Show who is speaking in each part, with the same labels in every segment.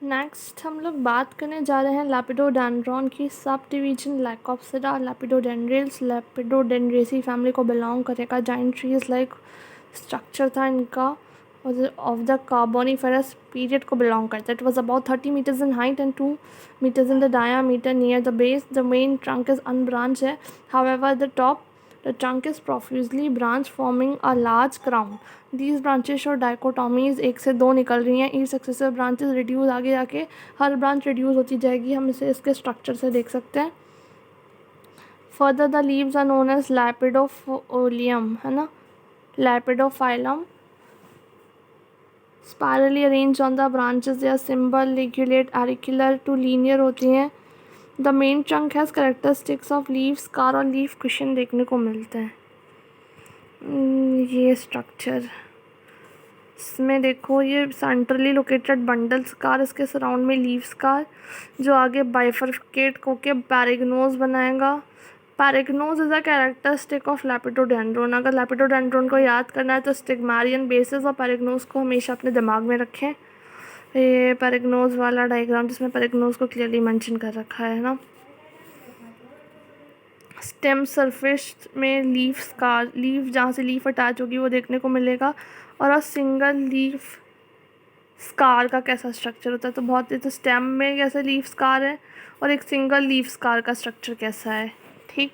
Speaker 1: Next हम लोग बात करने जा रहे हैं लेपिडोडेंड्रॉन की subdivision lycopsida, lepidodendrales, lepidodendraceae family को बिलोंग करेगा। जाइंट ट्रीज लाइक स्ट्रक्चर था इनका ऑफ द कार्बोनिफेरस पीरियड को बिलोंग करता है। It was about 30 metres in height and 2 metres in the diameter near the base. The main trunk is unbranch है, however the top the trunk is profusely branched forming a large crown. These branches show dichotomies, एक से दो निकल रही हैं। Each successive branch is reduced, आगे जाके हर branch reduce होती जाएगी। हम इसे इसके स्ट्रक्चर से देख सकते हैं। Further the leaves are known as Lepidophyllum, है ना, Lepidophyllum. Spirally arranged on the branches, they are simple, ligulate, auricular to linear होती हैं। The main trunk has characteristics of leaf scar और लीफ कुशन देखने को मिलता है। ये स्ट्रक्चर इसमें देखो, ये सेंट्रली लोकेटेड बंडल स्कार, इसके सराउंड में लीफ स्कार जो आगे बाइफरकेट होके पैरागनोज बनाएगा। पैरागनोज इज़ अ कैरेक्टरिस्टिक ऑफ लेपिडोडेंड्रोन। अगर लेपिडोडेंड्रोन को याद करना है तो स्टिग्मारियन बेसिस और पैरागनोज को हमेशा अपने दिमाग में रखें। ये पैरागनोज वाला डायग्राम जिसमें पैरागनोज को क्लियरली मेंशन कर रखा है ना। स्टेम सरफेस में लीफ स्कार, लीफ जहाँ से लीफ अटैच होगी वो देखने को मिलेगा। और सिंगल लीफ स्कार का कैसा स्ट्रक्चर होता है, तो बहुत तो स्टेम में कैसे लीफ स्कार है और एक सिंगल लीफ स्कार का स्ट्रक्चर कैसा है, ठीक।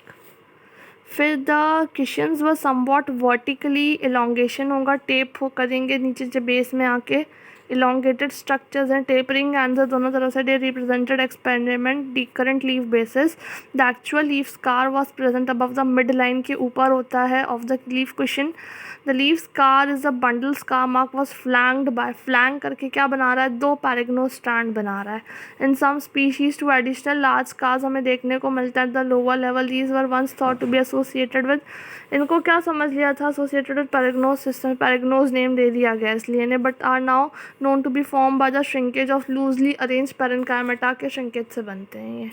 Speaker 1: फिर द किशंस व समवॉट वर्टिकली इलोंगेशन होगा, टेप हो करेंगे नीचे से बेस में आके। elongated structures and tapering answers दोनों तरफ से they represented experiment decurrent leaf basis. The actual leaf scar was present above the midline के ऊपर होता है of the leaf cushion. The leaf scar is a bundle scar mark was flanked by, flank करके क्या बना रहा है, दो पैरागनो स्ट्रैंड बना रहा है। In some species two additional large scars हमें देखने को मिलता है। The lower level these were once thought to be associated with, इनको क्या समझ लिया था, associated with पैरागनोज सिस्टम, पैरागनोज नेम दे दिया गया इसलिए ने, but are now known to be formed by the shrinkage of loosely arranged parenchyma के shrinkage से बनते हैं ये।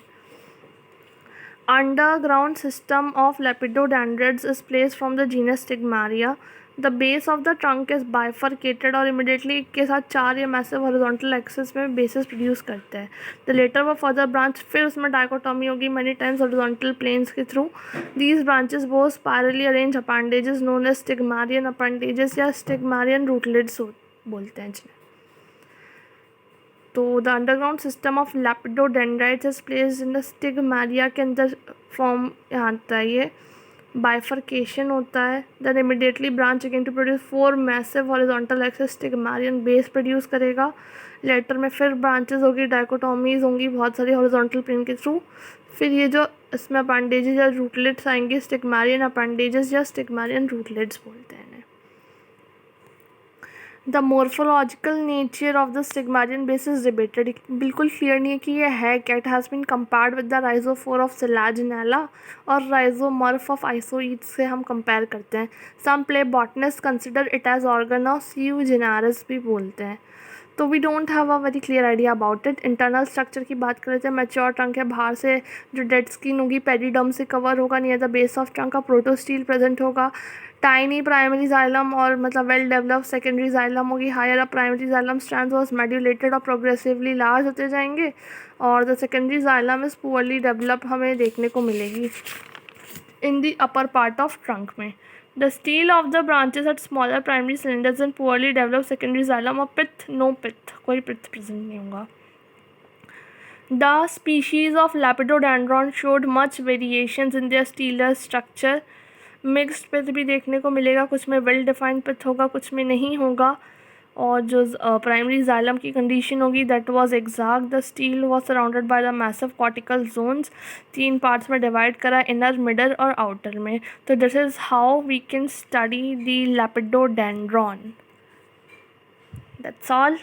Speaker 1: Underground system of lepidodendrids is placed from the genus Stigmaria. The base of the trunk is bifurcated और immediately के साथ चार या massive horizontal axis में bases produce करते हैं। The later व further branch, फिर उसमें dichotomy होगी many times horizontal planes के through. These branches both spirally arranged appendages known as Stigmarian appendages या Stigmarian rootlets बोलते हैं जिन्हें। तो the underground system of lepidodendrites is placed in the stigmaria के अंदर फॉर्म यहाँ आता है, ये बाइफरकेशन होता है। Then immediately branch again to produce 4 massive horizontal axis stigmarian base produce करेगा। लेटर में फिर ब्रांचेस होगी, डाइकोटोमीज होंगी बहुत सारी हॉरिजॉन्टल प्लेन के थ्रू। फिर ये जो इसमें अपेंडेजेस या रूटलेट्स आएंगे, स्टिग्मारियन अपेंडेजेस या स्टिग्मारियन रूटलेट्स बोलते हैं। The morphological nature of the stigmarian base is debated. बिल्कुल क्लियर नहीं है कि ये है क्या। It has been compared with the rhizophore of Selaginella और राइजोमर्फ ऑफ आइसोईड्स से हम कंपेयर करते हैं। Some paleobotanist consider it as organ of sui generis भी बोलते हैं। तो we don't have a very clear idea about it. Internal structure की बात करें तो मैच्योर ट्रंक है, बाहर से जो डेड स्किन होगी पेरिडर्म से कवर होगा। Near the base of trunk का प्रोटोस्टील प्रेजेंट होगा। टाइनी प्राइमरी जाइलम और मतलब वेल डेवलप्ड सेकेंडरी जाइलम होगी। Higher up primary xylem strands was medullated और प्रोग्रेसिवली लार्ज होते जाएंगे और the secondary xylem is poorly developed हमें देखने को मिलेगी in the upper part of trunk में। The stele of the branches at smaller primary cylinders and poorly developed secondary xylem और pith, no pith, कोई pith present नहीं होगा। The species of Lepidodendron showed much variations in their stellar structure. Mixed pith भी देखने को मिलेगा, कुछ में well defined pith होगा, कुछ में नहीं होगा। और जो प्राइमरी जाइलम की कंडीशन होगी that was exact. The stele was surrounded by the massive cortical zones. 3 parts में डिवाइड करा, इनर, मिडल और आउटर में। तो this is how we can study the lepidodendron. That's all.